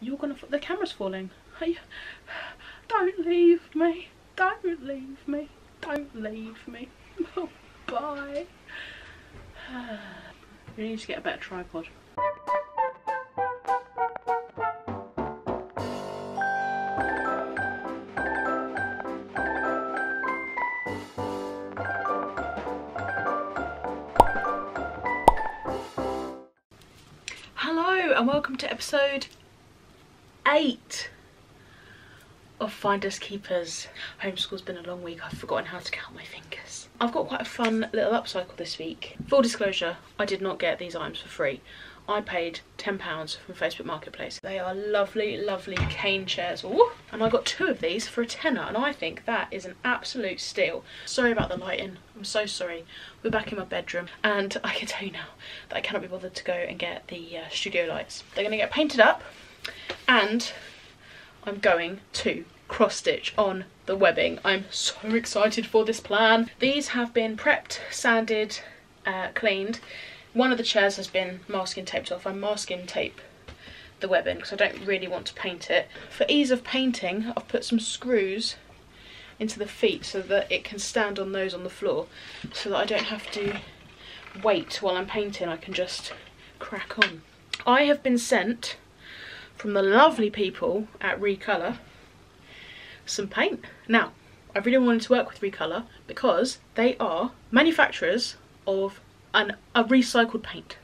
You're gonna... The camera's falling. Hey, don't leave me. Don't leave me. Don't leave me. Oh, bye. We need to get a better tripod. Hello and welcome to episode 8 of Finders Keepers. Homeschool's been a long week, I've forgotten how to count my fingers. I've got quite a fun little upcycle this week. Full disclosure, I did not get these items for free. I paid £10 from Facebook Marketplace. They are lovely, lovely cane chairs. Ooh, and I got 2 of these for a tenner, and I think that is an absolute steal. Sorry about the lighting, I'm so sorry. We're back in my bedroom, and I can tell you now that I cannot be bothered to go and get the studio lights. They're gonna get painted up, and I'm going to cross stitch on the webbing. I'm so excited for this plan. These have been prepped, sanded, cleaned. One of the chairs has been masking taped off. I masking tape the webbing because I don't really want to paint it. For ease of painting, I've put some screws into the feet so that it can stand on those on the floor, so that I don't have to wait while I'm painting. I can just crack on. I have been sent from the lovely people at Recolor some paint. Now, I really wanted to work with Recolor because they are manufacturers of a recycled paint.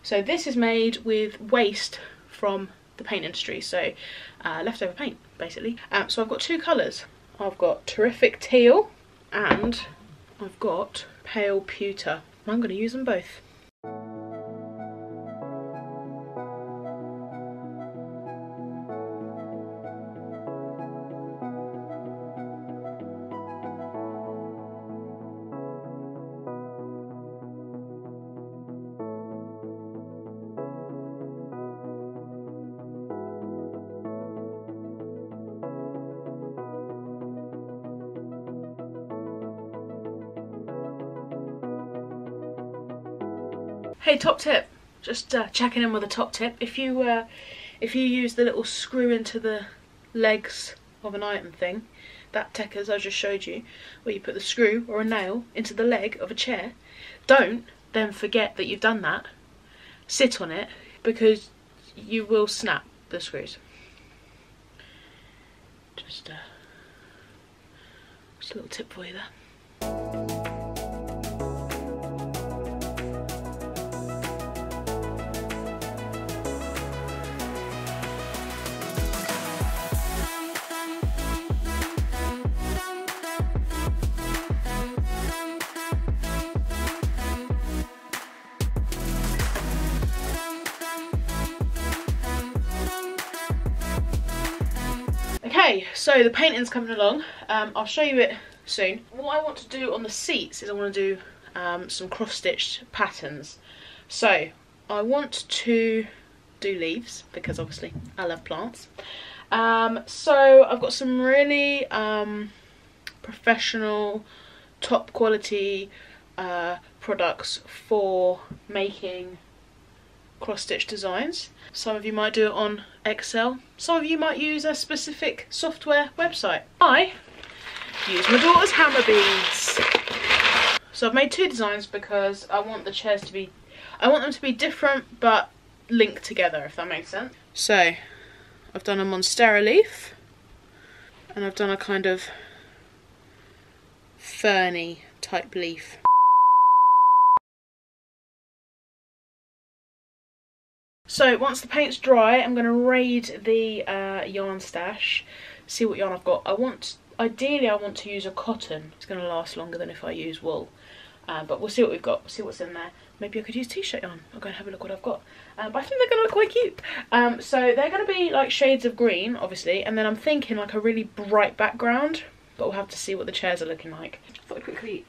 So this is made with waste from the paint industry, so leftover paint basically. So I've got 2 colours. I've got terrific teal and I've got pale pewter. I'm going to use them both. Hey, top tip, just checking in with a top tip. If you use the little screw into the legs of an item thing, that tech as I just showed you, where you put the screw or a nail into the leg of a chair, don't then forget that you've done that. Sit on it, because you will snap the screws. Just a little tip for you there. Okay, so the painting's coming along. I'll show you it soon. What I want to do on the seats is I want to do some cross-stitched patterns. So I want to do leaves because obviously I love plants. So I've got some really professional, top quality products for making cross-stitch designs. Some of you might do it on Excel, some of you might use a specific software website. I use my daughter's hammer beads. So I've made 2 designs because I want the chairs to be, I want them to be different but linked together, if that makes sense. So I've done a monstera leaf and I've done a kind of ferny type leaf. So once the paint's dry, I'm going to raid the yarn stash, see what yarn I've got. Ideally I want to use a cotton. It's going to last longer than if I use wool. But we'll see what we've got, we'll see what's in there. Maybe I could use t-shirt yarn. I'll go and have a look what I've got. But I think they're going to look quite cute. So they're going to be like shades of green, obviously. And then I'm thinking like a really bright background. But we'll have to see what the chairs are looking like. I thought I'd quickly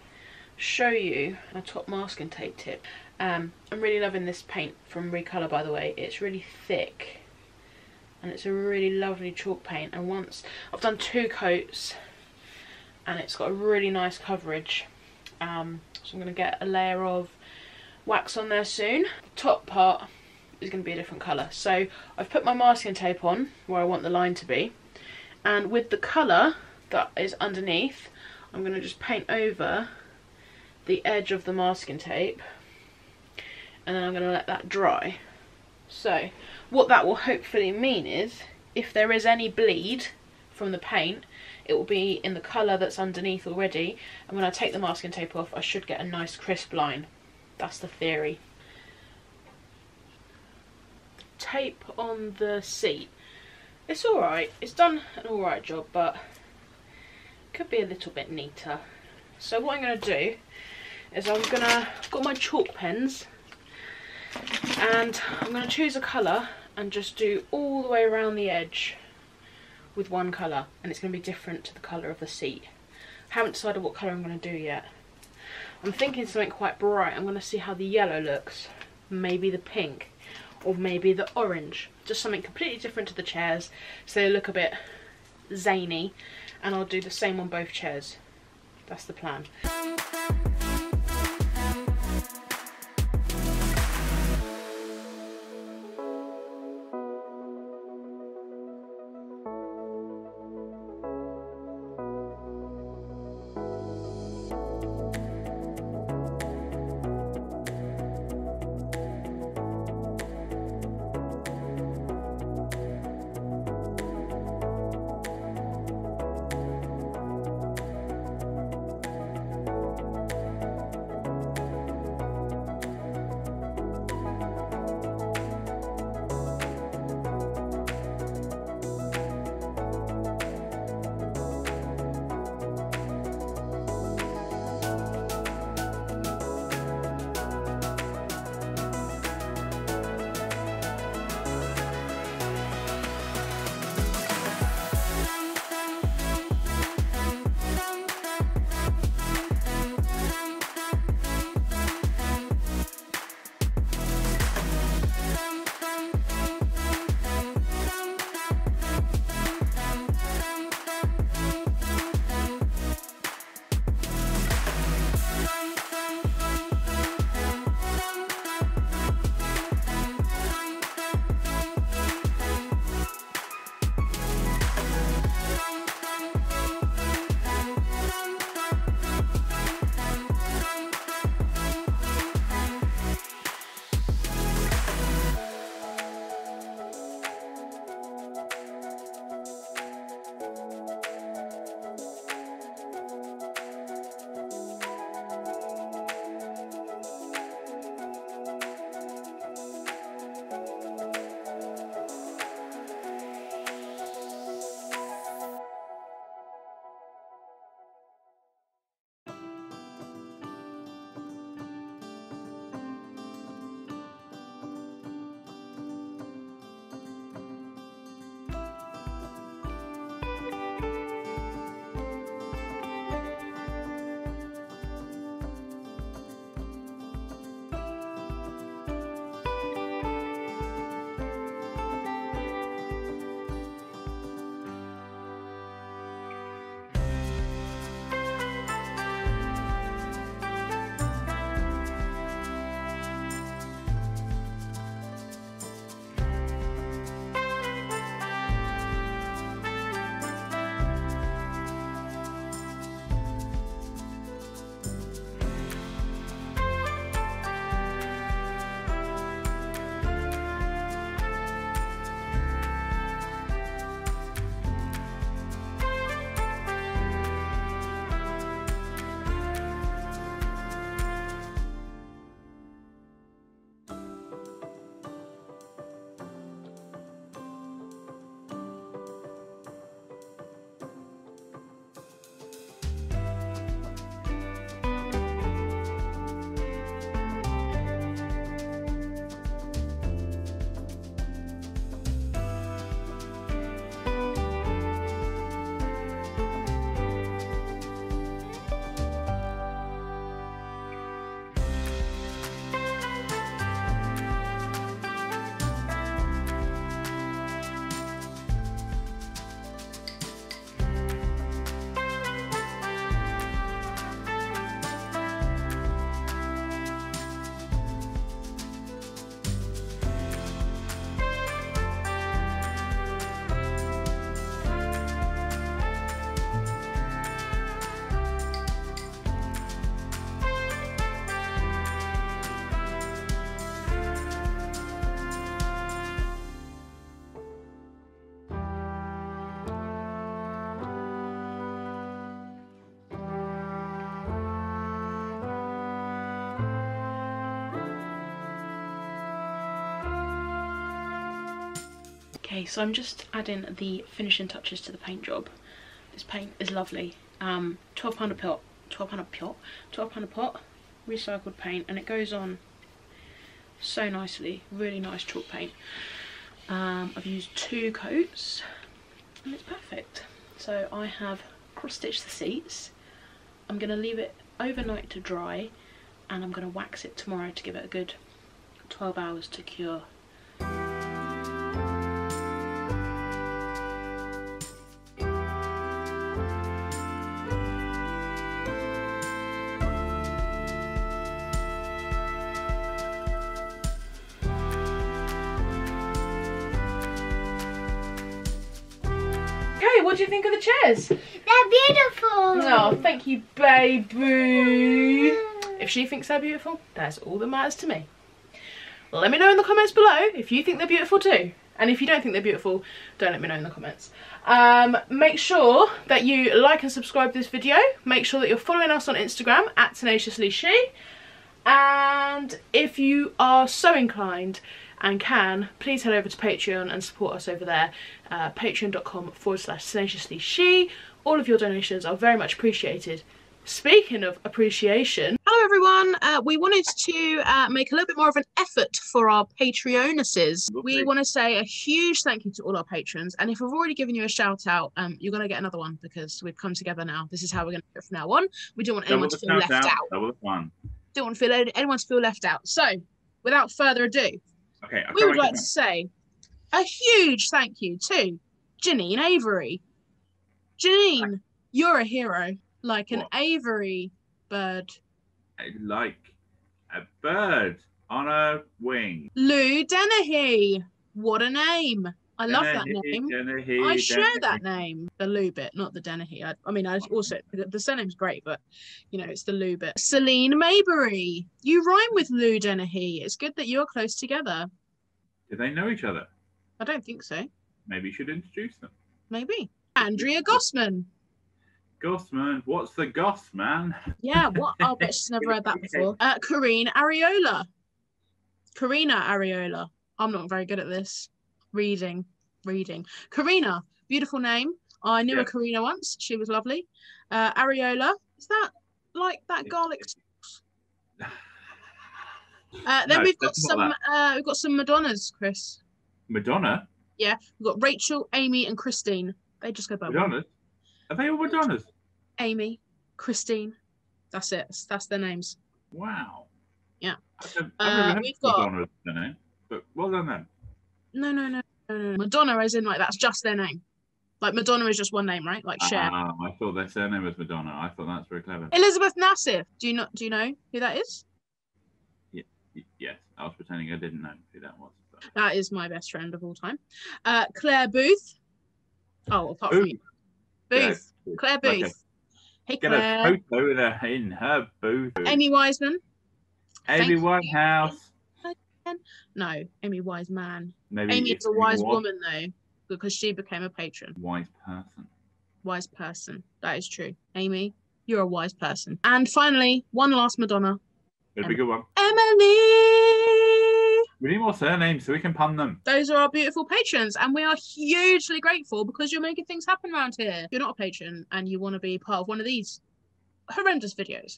show you a top masking tape tip. I'm really loving this paint from Recolor, by the way. It's really thick and it's a really lovely chalk paint, and once I've done 2 coats and it's got a really nice coverage. So I'm going to get a layer of wax on there soon. The top part is going to be a different colour. So I've put my masking tape on where I want the line to be, and with the colour that is underneath, I'm going to just paint over the edge of the masking tape, and then I'm going to let that dry. So what that will hopefully mean is, if there is any bleed from the paint, it will be in the colour that's underneath already, and when I take the masking tape off I should get a nice crisp line. That's the theory. Tape on the seat. It's alright, it's done an alright job, but could be a little bit neater. So what I'm going to do is I've got my chalk pens, and I'm going to choose a colour and just do all the way around the edge with one colour, and it's going to be different to the colour of the seat. I haven't decided what colour I'm going to do yet. I'm thinking something quite bright. I'm going to see how the yellow looks, maybe the pink, or maybe the orange. Just something completely different to the chairs, so they look a bit zany, and I'll do the same on both chairs. That's the plan. Okay, so I'm just adding the finishing touches to the paint job. This paint is lovely. £12 a pot, £12 a pot, recycled paint, and it goes on so nicely. Really nice chalk paint. I've used 2 coats and it's perfect. So I have cross-stitched the seats. I'm going to leave it overnight to dry, and I'm going to wax it tomorrow to give it a good 12 hours to cure. What do you think of the chairs? They're beautiful. Oh, thank you, baby. If she thinks they're beautiful, that's all that matters to me. Let me know in the comments below if you think they're beautiful too. And if you don't think they're beautiful, don't let me know in the comments. Make sure that you like and subscribe to this video. Make sure that you're following us on Instagram at @tenaciously_she. And if you are so inclined and can, please head over to Patreon and support us over there. Patreon.com/tenaciously_she. All of your donations are very much appreciated. Speaking of appreciation, hello everyone. We wanted to make a little bit more of an effort for our Patreonuses. We want to say a huge thank you to all our patrons, and if we've already given you a shout out, you're going to get another one because we've come together now. This is how we're going to do it from now on. We don't want anyone to feel left out. Don't want anyone to feel left out. So, without further ado, we would like to say a huge thank you to Janine Avery. Janine, you're a hero, like an Avery bird. Like a bird on a wing. Lou Dennehy, what a name. I love that name. I share that name. The Lou bit, not the Dennehy. I mean, I also, the surname's great, but, you know, it's the Lou bit. Celine Maybury, you rhyme with Lou Dennehy. It's good that you're close together. Do they know each other? I don't think so. Maybe you should introduce them. Maybe. Andrea Gossman. Gossman? What's the Goss, man? Yeah, what? I bet she's never heard that before. Karina Areola. I'm not very good at this. Reading. Karina, beautiful name. I knew a Karina once. She was lovely. Areola, is that like that garlic sauce? Then no, we've got some Madonnas, Chris. Madonna? Yeah, we've got Rachel, Amy, and Christine. They just go by Madonnas? Are they all Madonnas? Amy, Christine. That's it. That's their names. Wow. Yeah. We've got Madonna's their name, but well done then. No. Madonna as in like that's just their name. Like Madonna is just one name, right? Like Cher. I thought their surname was Madonna. I thought that's very clever. Elizabeth Nassif. Do you know who that is? Yes, I was pretending I didn't know who that was. So. That is my best friend of all time. Claire Booth. Oh, apart from you. Booth. Yeah. Claire Booth. Okay. Hey, Claire. Get a photo in her booth. Amy Wiseman. Amy Winehouse. No, Amy Wiseman. Maybe Amy is a wise woman, though, because she became a patron. Wise person. Wise person. That is true. Amy, you're a wise person. And finally, one last Madonna. It'll be a good one. Emily! We need more surnames so we can pun them. Those are our beautiful patrons, and we are hugely grateful because you're making things happen around here. If you're not a patron and you want to be part of one of these horrendous videos,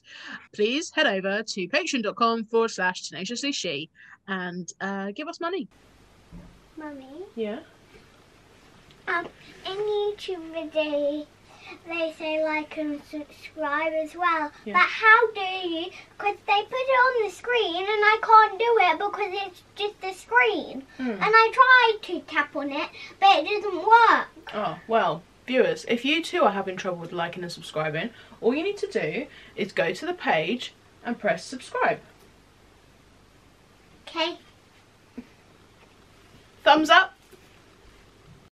please head over to patreon.com/tenaciously_she and give us money. Mummy? Yeah? In YouTube video, they say like and subscribe as well. Yeah. But how do you? Because they put it on the screen and I can't do it because it's just the screen. And I tried to tap on it, but it doesn't work. Oh, well, viewers, if you too are having trouble with liking and subscribing, all you need to do is go to the page and press subscribe. Okay. Thumbs up.